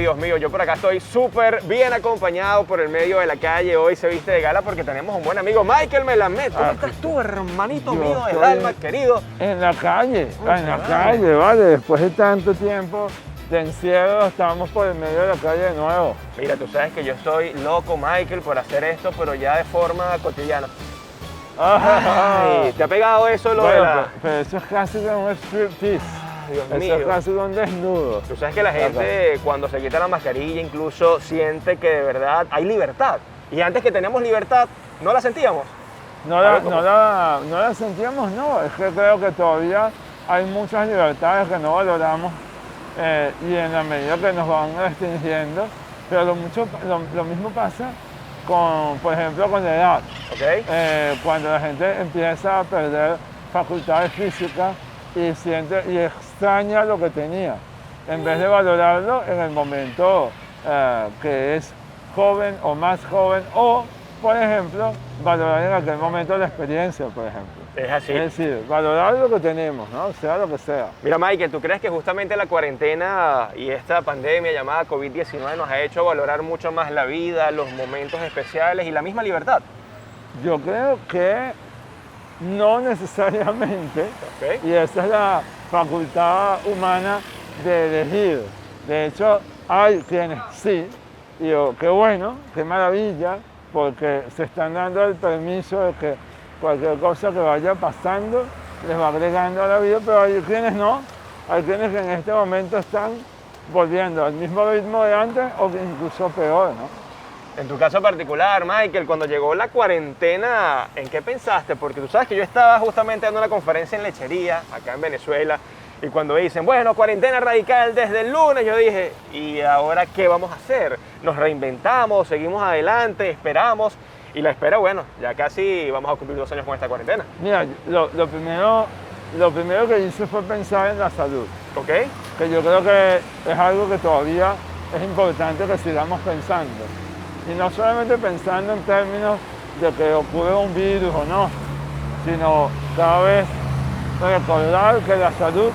Dios mío, yo por acá estoy súper bien acompañado por el medio de la calle. Hoy se viste de gala porque tenemos un buen amigo, Michael Melamed. ¿Cómo estás tú, hermanito mío del alma, querido? En la calle, vale. Después de tanto tiempo de encierro, estamos por el medio de la calle de nuevo. Mira, tú sabes que yo estoy loco, Michael, por hacer esto, pero ya de forma cotidiana. Ay, ¿te ha pegado eso lo de la...? Pero eso es casi como un striptease. Dios Eso mío. es casi un desnudo. Tú sabes que la gente cuando se quita la mascarilla incluso siente que de verdad hay libertad. Y antes que teníamos libertad, no la sentíamos. No la sentíamos, no. Es que creo que todavía hay muchas libertades que no valoramos y en la medida que nos van restringiendo. Pero lo mismo pasa con, por ejemplo, con la edad. ¿Ok? Cuando la gente empieza a perder facultades físicas y siente y extraña lo que tenía, en vez de valorarlo en el momento que es joven o más joven, o, por ejemplo, valorar en aquel momento la experiencia, por ejemplo. Es así. Es decir, valorar lo que tenemos, ¿no? Sea lo que sea. Mira, Michael, ¿tú crees que justamente la cuarentena y esta pandemia llamada COVID-19 nos ha hecho valorar mucho más la vida, los momentos especiales y la misma libertad? Yo creo que no necesariamente, y esa es la facultad humana de elegir. De hecho, hay quienes sí, y yo, qué bueno, qué maravilla, porque se están dando el permiso de que cualquier cosa que vaya pasando les va agregando a la vida, pero hay quienes no, hay quienes que en este momento están volviendo al mismo ritmo de antes o incluso peor, ¿no? En tu caso particular, Michael, cuando llegó la cuarentena, ¿en qué pensaste? Porque tú sabes que yo estaba justamente dando una conferencia en lechería, acá en Venezuela, y cuando dicen, bueno, cuarentena radical desde el lunes, yo dije, ¿y ahora qué vamos a hacer? ¿Nos reinventamos, seguimos adelante, esperamos? Y la espera, bueno, ya casi vamos a cumplir 2 años con esta cuarentena. Mira, lo primero que hice fue pensar en la salud. ¿Ok? Que yo creo que es algo que todavía es importante que sigamos pensando. Y no solamente pensando en términos de que ocurre un virus o no, sino cada vez recordar que la salud,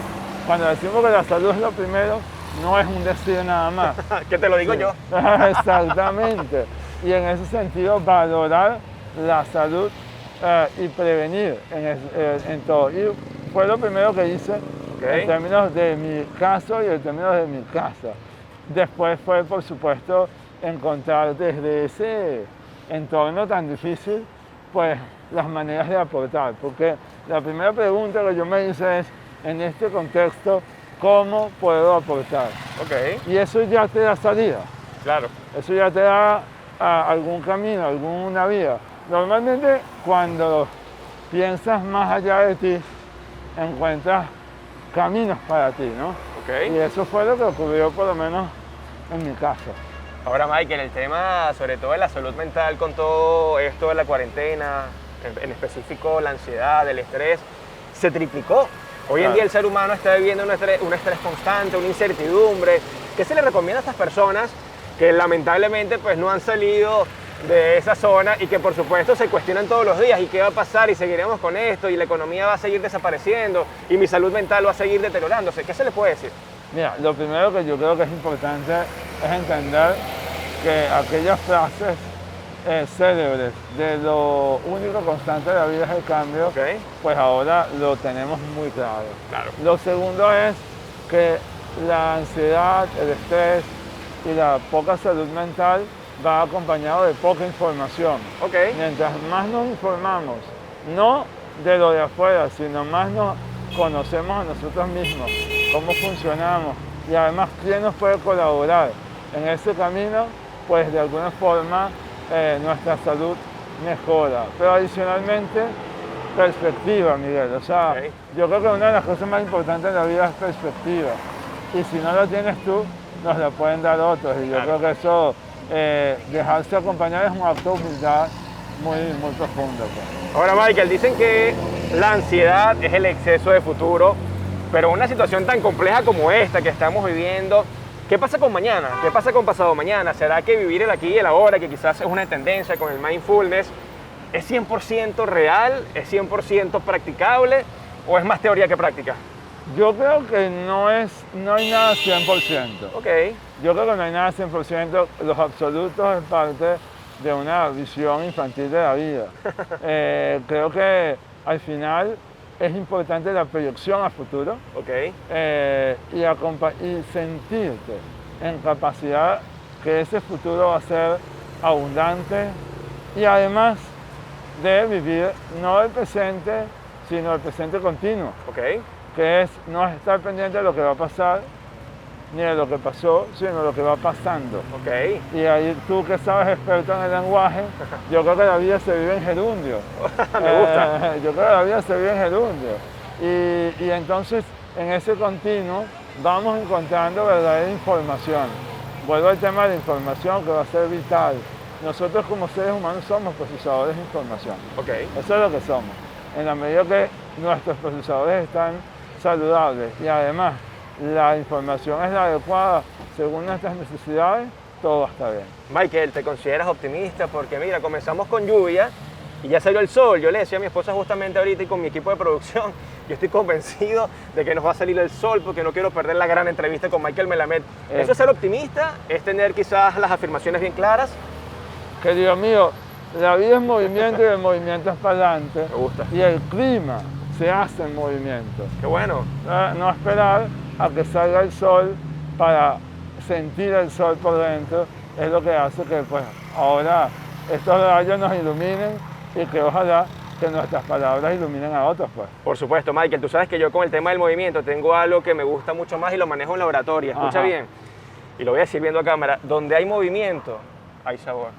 cuando decimos que la salud es lo primero, no es un decir nada más. Que te lo digo yo. Exactamente. Y en ese sentido, valorar la salud y prevenir en todo. Y fue lo primero que hice en términos de mi caso y en términos de mi casa. Después fue, por supuesto, encontrar desde ese entorno tan difícil, pues las maneras de aportar. Porque la primera pregunta que yo me hice es, en este contexto, ¿cómo puedo aportar? Ok. Y eso ya te da salida. Claro. Eso ya te da algún camino, alguna vía. Normalmente cuando piensas más allá de ti, encuentras caminos para ti, ¿no? Ok. Y eso fue lo que ocurrió por lo menos en mi caso. Ahora, Michael, el tema sobre todo de la salud mental con todo esto de la cuarentena, en específico la ansiedad, el estrés, se triplicó. Hoy en día el ser humano está viviendo un estrés constante, una incertidumbre. ¿Qué se le recomienda a estas personas que lamentablemente pues no han salido de esa zona y que por supuesto se cuestionan todos los días? ¿Y qué va a pasar? ¿Y seguiremos con esto? ¿Y la economía va a seguir desapareciendo? ¿Y mi salud mental va a seguir deteriorándose? ¿Qué se les puede decir? Mira, lo primero que yo creo que es importante es entender que aquellas frases célebres de lo único constante de la vida es el cambio, pues ahora lo tenemos muy claro. Lo segundo es que la ansiedad, el estrés y la poca salud mental va acompañado de poca información. Mientras más nos informamos, no de lo de afuera, sino más nos conocemos a nosotros mismos, cómo funcionamos y además quién nos puede colaborar en ese camino, pues de alguna forma nuestra salud mejora. Pero adicionalmente, perspectiva, Miguel. O sea, yo creo que una de las cosas más importantes de la vida es perspectiva. Y si no la tienes tú, nos la pueden dar otros. Y yo creo que eso, dejarse acompañar es un acto de humildad muy profundo. Pues. Ahora, Michael, dicen que la ansiedad es el exceso de futuro, pero una situación tan compleja como esta que estamos viviendo, ¿qué pasa con mañana? ¿Qué pasa con pasado mañana? ¿Será que vivir el aquí y el ahora, que quizás es una tendencia con el mindfulness, es 100% real, es 100% practicable o es más teoría que práctica? Yo creo que no hay nada 100%. Ok. Yo creo que no hay nada 100%. Los absolutos es parte de una visión infantil de la vida. Creo que al final es importante la proyección a futuro. Ok. Y sentirte en capacidad que ese futuro va a ser abundante y además de vivir no el presente, sino el presente continuo. Ok. Que es no estar pendiente de lo que va a pasar, ni de lo que pasó, sino de lo que va pasando. Ok. Y ahí tú que sabes experto en el lenguaje, yo creo que la vida se vive en gerundio. Me gusta. Yo creo que la vida se vive en gerundio. Y entonces en ese continuo vamos encontrando verdadera información. Vuelvo al tema de la información que va a ser vital. Nosotros como seres humanos somos procesadores de información. Ok. Eso es lo que somos. En la medida que nuestros procesadores están saludables y además la información es la adecuada según nuestras necesidades, todo va a estar bien. Michael, ¿te consideras optimista? Porque mira, comenzamos con lluvia y ya salió el sol. Yo le decía a mi esposa justamente ahorita y con mi equipo de producción, yo estoy convencido de que nos va a salir el sol porque no quiero perder la gran entrevista con Michael Melamed. ¿Eso es ser optimista? ¿Es tener quizás las afirmaciones bien claras? Querido mío, la vida es movimiento y el movimiento es para adelante. Me gusta. Y el clima se hace en movimiento. Qué bueno. No esperar a que salga el sol para sentir el sol por dentro es lo que hace que pues ahora estos rayos nos iluminen y que ojalá que nuestras palabras iluminen a otros pues. Por supuesto, Michael, tú sabes que yo con el tema del movimiento tengo algo que me gusta mucho más y lo manejo en la oratoria. Escucha bien, y lo voy a decir viendo a cámara, donde hay movimiento, hay sabor.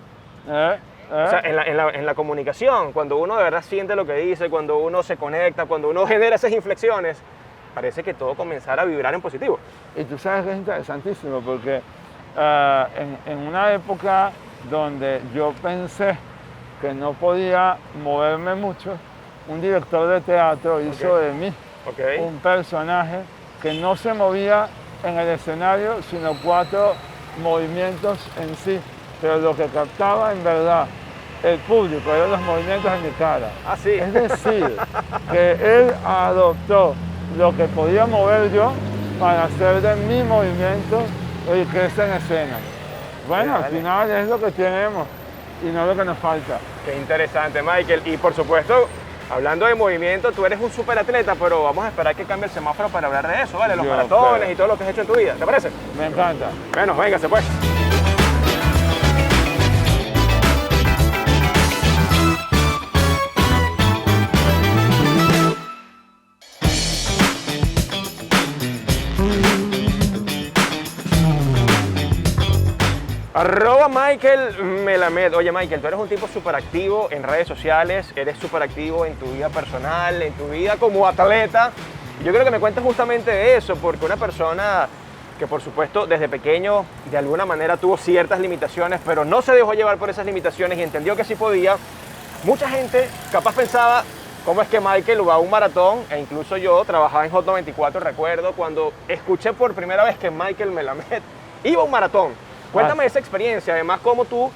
O sea, en la comunicación, cuando uno de verdad siente lo que dice, cuando uno se conecta, cuando uno genera esas inflexiones, parece que todo comenzara a vibrar en positivo. Y tú sabes que es interesantísimo porque en una época donde yo pensé que no podía moverme mucho, un director de teatro hizo de mí un personaje que no se movía en el escenario, sino 4 movimientos en sí. Pero lo que captaba en verdad el público eran los movimientos en mi cara. Ah, sí. Es decir, que él adoptó lo que podía mover yo para hacer de mi movimiento el que es en escena. Bueno, al final es lo que tenemos y no lo que nos falta. Qué interesante, Michael. Y por supuesto, hablando de movimiento, tú eres un superatleta, pero vamos a esperar que cambie el semáforo para hablar de eso, ¿vale? Los maratones y todo lo que has hecho en tu vida. ¿Te parece? Me encanta. Bueno, véngase pues. Arroba Michael Melamed. Oye Michael, tú eres un tipo súper activo en redes sociales, eres súper activo en tu vida personal, en tu vida como atleta. Yo creo que me cuentes justamente de eso, porque una persona que por supuesto desde pequeño de alguna manera tuvo ciertas limitaciones, pero no se dejó llevar por esas limitaciones y entendió que sí podía. Mucha gente capaz pensaba, ¿cómo es que Michael va a un maratón? E incluso yo trabajaba en Hot 94, recuerdo cuando escuché por primera vez que Michael Melamed iba a un maratón. Cuéntame esa experiencia, además cómo tú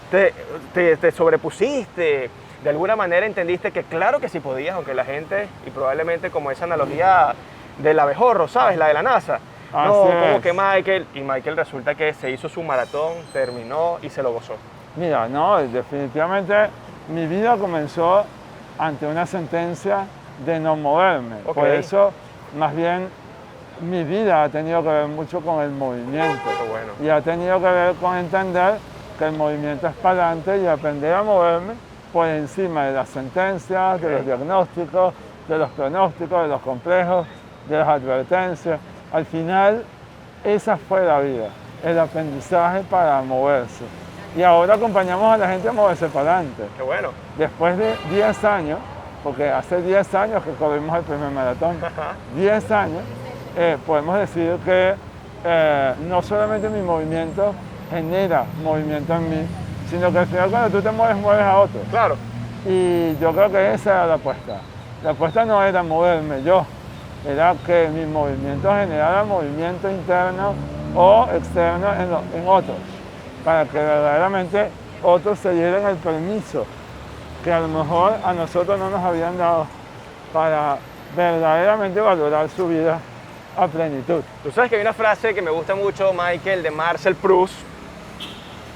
te sobrepusiste, de alguna manera entendiste que claro que sí podías, aunque la gente, y probablemente como esa analogía del abejorro, ¿sabes? La de la NASA. No, como que Michael resulta que se hizo su maratón, terminó y se lo gozó. Mira, no, definitivamente mi vida comenzó ante una sentencia de no moverme. Por eso, más bien, mi vida ha tenido que ver mucho con el movimiento. Bueno. Y ha tenido que ver con entender que el movimiento es para adelante y aprender a moverme por encima de las sentencias, de los diagnósticos, de los pronósticos, de los complejos, de las advertencias. Al final, esa fue la vida, el aprendizaje para moverse. Y ahora acompañamos a la gente a moverse para adelante. Qué bueno. Después de 10 años, porque hace 10 años que corrimos el primer maratón, 10 años, podemos decir que no solamente mi movimiento genera movimiento en mí, sino que al final cuando tú te mueves, mueves a otros. Claro. Y yo creo que esa era la apuesta. La apuesta no era moverme yo, era que mi movimiento generara movimiento interno o externo en otros, para que verdaderamente otros se dieran el permiso que a lo mejor a nosotros no nos habían dado para verdaderamente valorar su vida a plenitud. Tú sabes que hay una frase que me gusta mucho, Michael, de Marcel Proust,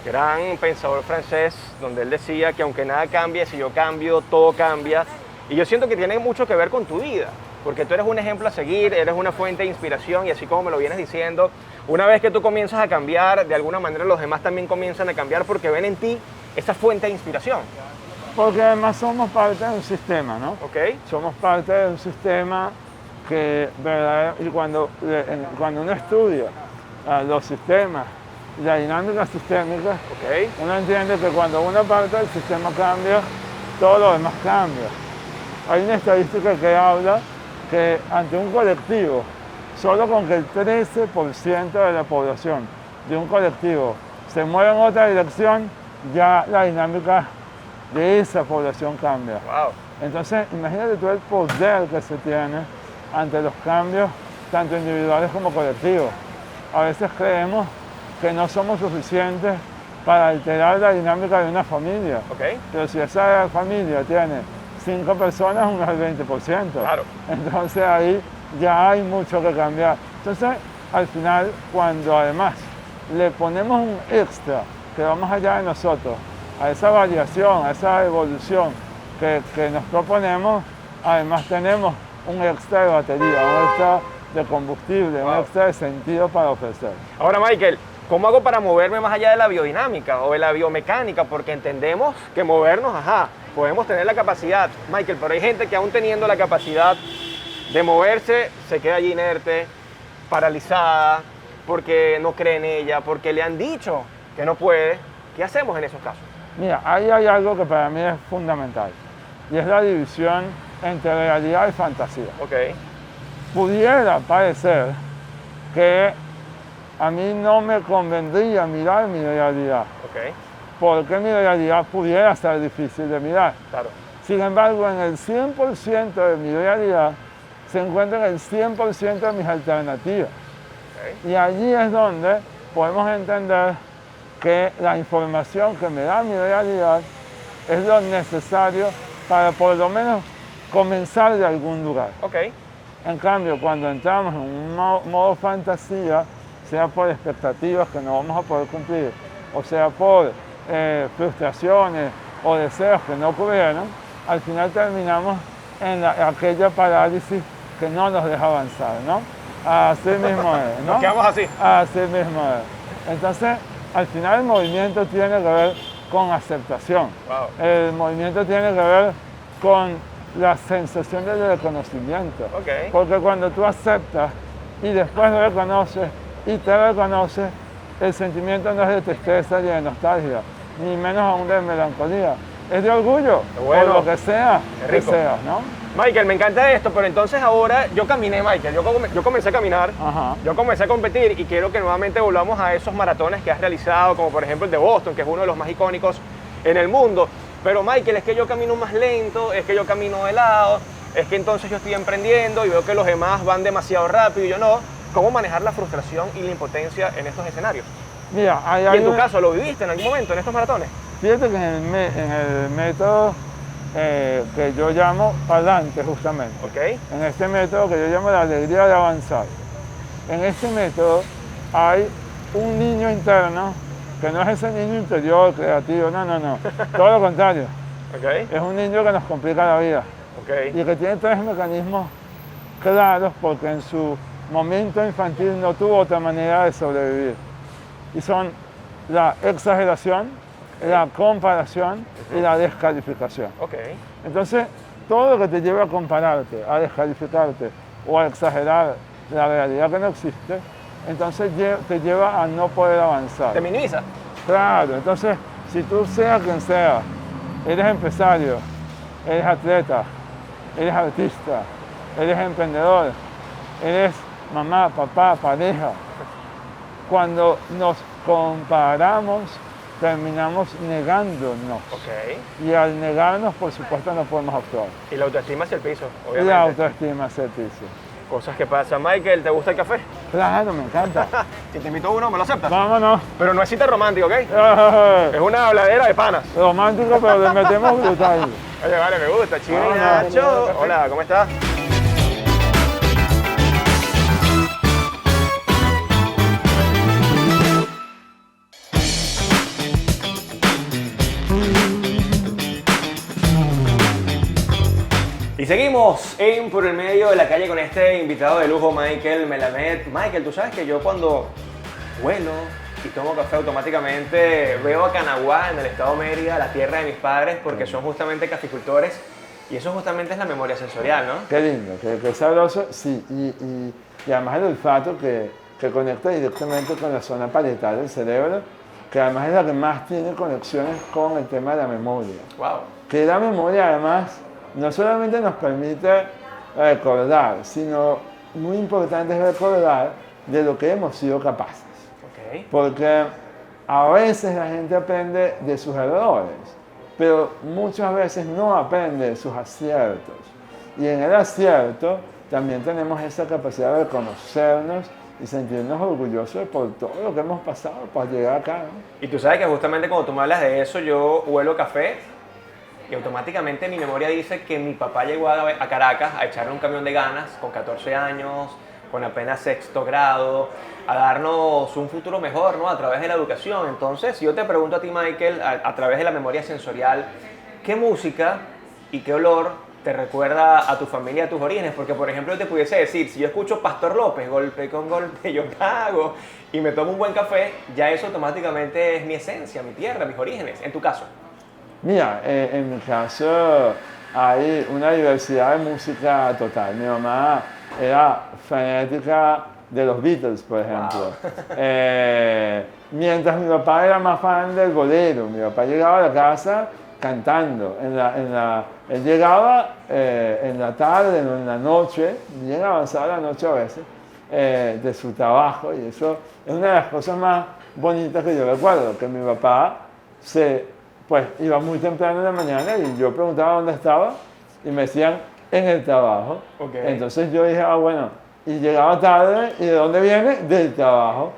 gran pensador francés, donde él decía que aunque nada cambie, si yo cambio, todo cambia. Y yo siento que tiene mucho que ver con tu vida, porque tú eres un ejemplo a seguir, eres una fuente de inspiración y así como me lo vienes diciendo, una vez que tú comienzas a cambiar, de alguna manera los demás también comienzan a cambiar porque ven en ti esa fuente de inspiración. Porque además somos parte de un sistema, ¿no? ¿Ok? Somos parte de un sistema que, y cuando uno estudia los sistemas, la dinámica sistémica, uno entiende que cuando una parte del sistema cambia, todo lo demás cambia. Hay una estadística que habla que ante un colectivo, solo con que el 13% de la población de un colectivo se mueva en otra dirección, ya la dinámica de esa población cambia. Wow. Entonces, imagínate tú el poder que se tiene ante los cambios, tanto individuales como colectivos. A veces creemos que no somos suficientes para alterar la dinámica de una familia. Pero si esa familia tiene 5 personas, uno es el 20%. Claro. Entonces ahí ya hay mucho que cambiar. Entonces, al final, cuando además le ponemos un extra que va más allá de nosotros, a esa variación, a esa evolución que nos proponemos, además tenemos un extra de batería, un extra de combustible, un extra de sentido para ofrecer. Ahora, Michael, ¿cómo hago para moverme más allá de la biodinámica o de la biomecánica? Porque entendemos que movernos, podemos tener la capacidad, Michael, pero hay gente que aún teniendo la capacidad de moverse, se queda allí inerte, paralizada, porque no cree en ella, porque le han dicho que no puede. ¿Qué hacemos en esos casos? Mira, ahí hay algo que para mí es fundamental, y es la división entre realidad y fantasía. Pudiera parecer que a mí no me convendría mirar mi realidad, porque mi realidad pudiera ser difícil de mirar. Claro. Sin embargo, en el 100% de mi realidad se encuentran el 100% de mis alternativas. Y allí es donde podemos entender que la información que me da mi realidad es lo necesario para por lo menos comenzar de algún lugar. En cambio, cuando entramos en un modo fantasía, sea por expectativas que no vamos a poder cumplir, o sea por frustraciones o deseos que no ocurrieron, al final terminamos en aquella parálisis que no nos deja avanzar, ¿no? Así mismo es, ¿no? Nos quedamos así. Así mismo es. Entonces, al final el movimiento tiene que ver con aceptación. El movimiento tiene que ver con la sensación del reconocimiento. Porque cuando tú aceptas y después lo reconoces y te reconoces, el sentimiento no es de tristeza ni de nostalgia, ni menos aún de melancolía. Es de orgullo, por lo que sea, que sea, ¿no? Michael, me encanta esto, pero entonces ahora yo caminé, Michael, yo comencé a caminar, yo comencé a competir y quiero que nuevamente volvamos a esos maratones que has realizado, como por ejemplo el de Boston, que es uno de los más icónicos en el mundo. Pero Michael, es que yo camino más lento, es que yo camino de lado, es que entonces yo estoy emprendiendo y veo que los demás van demasiado rápido y yo no. ¿Cómo manejar la frustración y la impotencia en estos escenarios? Mira, y en tu caso, ¿lo viviste en algún momento en estos maratones? Fíjate que en el método que yo llamo Palante, justamente. En este método que yo llamo la alegría de avanzar. En este método hay un niño interno que no es ese niño interior, creativo, no. Todo lo contrario. Es un niño que nos complica la vida. Y que tiene 3 mecanismos claros porque en su momento infantil no tuvo otra manera de sobrevivir. Y son la exageración, la comparación y la descalificación. Entonces, todo lo que te lleva a compararte, a descalificarte o a exagerar la realidad que no existe, entonces te lleva a no poder avanzar. ¿Te minimiza? Claro, entonces, si tú seas quien sea, eres empresario, eres atleta, eres artista, eres emprendedor, eres mamá, papá, pareja, cuando nos comparamos, terminamos negándonos. Y al negarnos, por supuesto, no podemos actuar. Y la autoestima hacia el piso, obviamente. Y la autoestima hacia el piso. Cosas que pasan. Michael, ¿te gusta el café? Claro, me encanta. Si te invito a uno, ¿me lo aceptas? Vámonos. Pero no es cita romántica, ¿ok? Es una habladera de panas. Romántico, pero le metemos brutal. Oye, vale, me gusta. Chino Nacho. Hola, ¿cómo estás? seguimos en Por el Medio de la Calle con este invitado de lujo, Michael Melamed. Michael, tú sabes que yo cuando huelo y tomo café automáticamente veo a Canaguá, en el estado Mérida, la tierra de mis padres, porque son justamente caficultores y eso justamente es la memoria sensorial, ¿no? Qué lindo, qué sabroso, sí, y además el olfato que conecta directamente con la zona parietal del cerebro, que además es la que más tiene conexiones con el tema de la memoria. Wow. Que la memoria además no solamente nos permite recordar, sino muy importante es recordar de lo que hemos sido capaces. Okay. Porque a veces la gente aprende de sus errores, pero muchas veces no aprende de sus aciertos. Y en el acierto también tenemos esa capacidad de reconocernos y sentirnos orgullosos por todo lo que hemos pasado para llegar acá, ¿no? Y tú sabes que justamente cuando tú me hablas de eso, yo huelo café y automáticamente mi memoria dice que mi papá llegó a Caracas a echarle un camión de ganas con 14 años, con apenas sexto grado, a darnos un futuro mejor, ¿no? A través de la educación. Entonces, si yo te pregunto a ti, Michael, a través de la memoria sensorial, ¿qué música y qué olor te recuerda a tu familia, a tus orígenes? Porque, por ejemplo, yo te pudiese decir, si yo escucho Pastor López, golpe con golpe, yo pago, y me tomo un buen café, ya eso automáticamente es mi esencia, mi tierra, mis orígenes. En tu caso. Mira, en mi caso hay una diversidad de música total. Mi mamá era fanática de los Beatles, por ejemplo. Wow. Mientras mi papá era más fan del bolero. Mi papá llegaba a la casa cantando. Él llegaba en la tarde, en la noche, bien avanzada la noche a veces, de su trabajo. Y eso es una de las cosas más bonitas que yo recuerdo, que mi papá pues iba muy temprano en la mañana y yo preguntaba dónde estaba y me decían en el trabajo. Okay. Entonces yo dije, bueno, y llegaba tarde, ¿y de dónde viene? Del trabajo.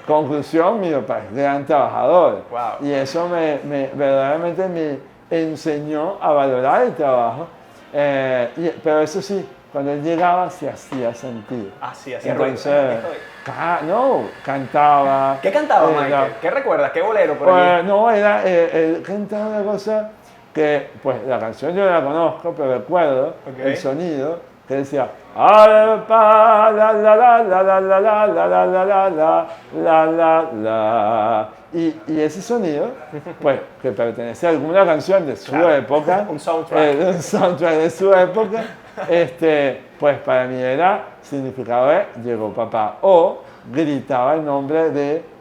Conclusión, mi papá es gran trabajador. Wow. Y eso verdaderamente me enseñó a valorar el trabajo. Pero eso sí, cuando él llegaba se hacía sentir. Ah, sí, hacía Entonces, ruido. no, cantaba. ¿Qué cantaba, Michael? ¿Qué recuerdas? ¿Qué bolero por allí? No, él cantaba una cosa que, pues la canción yo no la conozco, pero recuerdo el sonido que decía la la la la la la la la la la la la la, y ese sonido, pues que pertenece a alguna canción de su época, un soundtrack de su época, pues para mí era significado de llegó papá, o gritaba el nombre de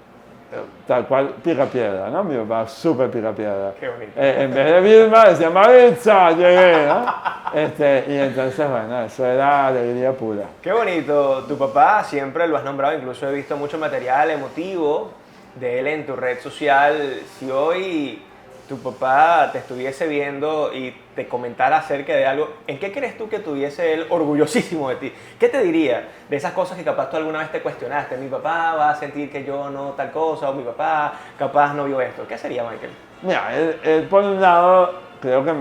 tal cual Picapiedra, ¿no? Mi papá súper Picapiedra. Qué bonito. En vez de Vilma decía Maritza, llegué, ¿no? Y entonces, bueno, eso era alegría pura. Qué bonito. Tu papá siempre lo has nombrado, incluso he visto mucho material emotivo de él en tu red social. Si hoy tu papá te estuviese viendo y te comentara acerca de algo, ¿en qué crees tú que estuviese él orgullosísimo de ti? ¿Qué te diría de esas cosas que capaz tú alguna vez te cuestionaste? Mi papá va a sentir que yo no tal cosa, o mi papá capaz no vio esto. ¿Qué sería, Michael? Mira, él por un lado creo que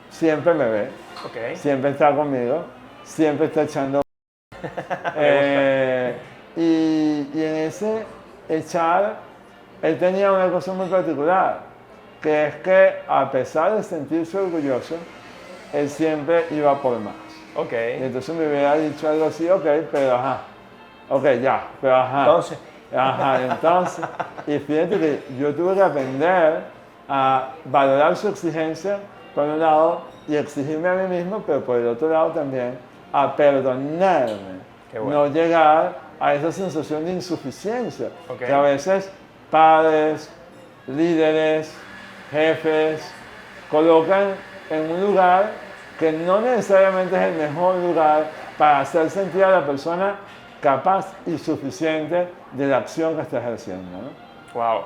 siempre me ve, siempre está conmigo, siempre está echando y en ese echar, él tenía una cosa muy particular, que es que a pesar de sentirse orgulloso, él siempre iba por más. Y entonces me hubiera dicho algo así, pero ajá, ya, pero ajá. Entonces, y fíjate que yo tuve que aprender a valorar su exigencia por un lado y exigirme a mí mismo, pero por el otro lado también a perdonarme, no llegar a esa sensación de insuficiencia que a veces padres, líderes, jefes colocan en un lugar que no necesariamente es el mejor lugar para hacer sentir a la persona capaz y suficiente de la acción que está ejerciendo, ¿no? Wow.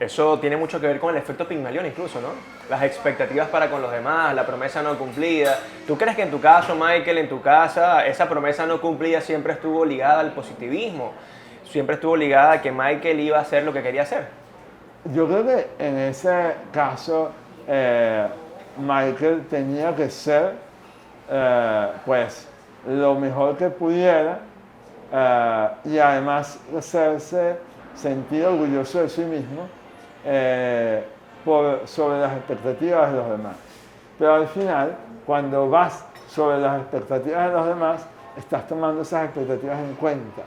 Eso tiene mucho que ver con el efecto Pigmalión incluso, ¿no? Las expectativas para con los demás, la promesa no cumplida. ¿Tú crees que en tu caso, Michael, en tu casa, esa promesa no cumplida siempre estuvo ligada al positivismo? ¿Siempre estuvo ligada a que Michael iba a hacer lo que quería hacer? Yo creo que en ese caso Michael tenía que ser pues lo mejor que pudiera y además hacerse sentir orgulloso de sí mismo sobre las expectativas de los demás. Pero al final, cuando vas sobre las expectativas de los demás, estás tomando esas expectativas en cuenta.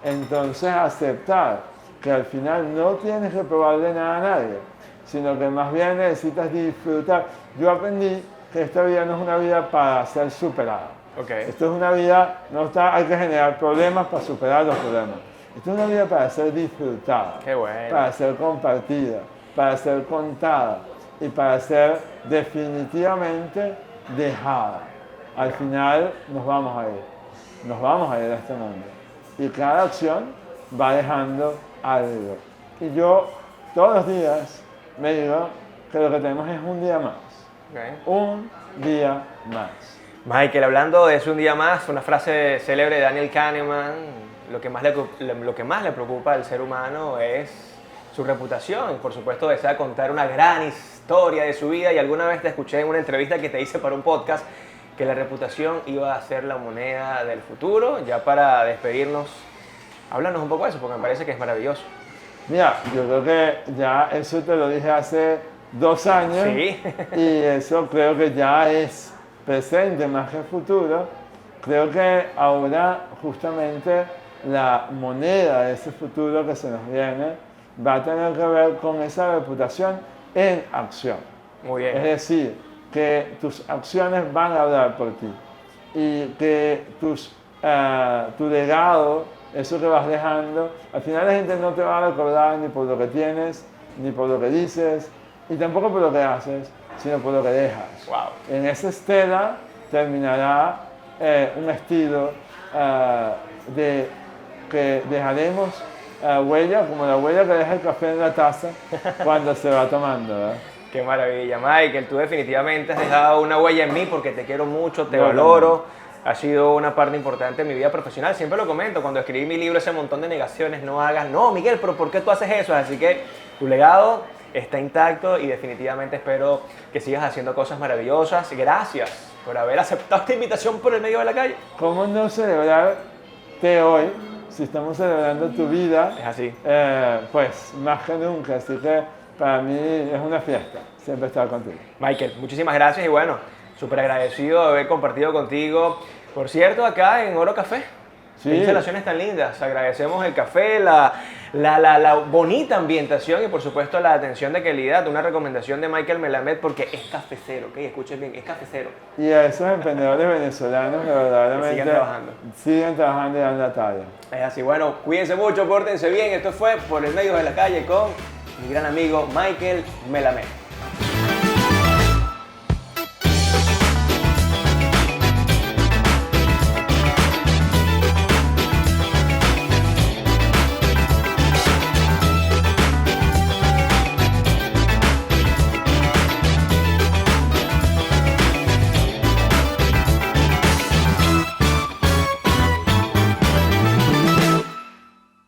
Entonces aceptar que al final no tienes que probarle nada a nadie, sino que más bien necesitas disfrutar. Yo aprendí que esta vida no es una vida para ser superada. Okay. Esto es una vida, hay que generar problemas para superar los problemas. Esto es una vida para ser disfrutada, Qué bueno. para ser compartida, para ser contada y para ser definitivamente dejada. Al final nos vamos a ir a este mundo. Y cada acción va dejando algo. Y yo todos los días me digo que lo que tenemos es un día más. Okay. Un día más. Michael, hablando de eso un día más, una frase célebre de Daniel Kahneman, lo que más le preocupa al ser humano es su reputación. Por supuesto, desea contar una gran historia de su vida y alguna vez te escuché en una entrevista que te hice para un podcast que la reputación iba a ser la moneda del futuro. Ya para despedirnos, háblanos un poco de eso porque me parece que es maravilloso. Mira, yo creo que ya eso te lo dije hace 2 años. Sí. Y eso creo que ya es presente más que futuro. Creo que ahora justamente la moneda de ese futuro que se nos viene va a tener que ver con esa reputación en acción. Muy bien. Es decir, que tus acciones van a hablar por ti y que tu legado, eso que vas dejando, al final la gente no te va a recordar ni por lo que tienes, ni por lo que dices, y tampoco por lo que haces, sino por lo que dejas. Wow. En esa estela terminará un estilo de que dejaremos huella, como la huella que deja el café en la taza cuando se va tomando, ¿verdad? Qué maravilla, Michael. Tú definitivamente has dejado una huella en mí porque te quiero mucho, te valoro. Ha sido una parte importante de mi vida profesional. Siempre lo comento, cuando escribí mi libro, ese montón de negaciones, no hagas, no, Miguel, pero ¿por qué tú haces eso? Así que tu legado está intacto y definitivamente espero que sigas haciendo cosas maravillosas. Gracias por haber aceptado esta invitación por el medio de la calle. ¿Cómo no celebrarte hoy si estamos celebrando tu vida? Es así. Pues más que nunca, así que para mí es una fiesta siempre estar contigo. Michael, muchísimas gracias y bueno, súper agradecido de haber compartido contigo. Por cierto, acá en Oro Café. Sí. Qué instalaciones tan lindas. Agradecemos el café, la bonita ambientación y por supuesto la atención de calidad. Una recomendación de Michael Melamed porque es cafecero, ¿ok? Escuchen bien, es cafecero. Y a esos emprendedores venezolanos que verdaderamente siguen trabajando y dan la talla. Es así, bueno, cuídense mucho, pórtense bien. Esto fue Por el Medio de la Calle con mi gran amigo Michael Melamed.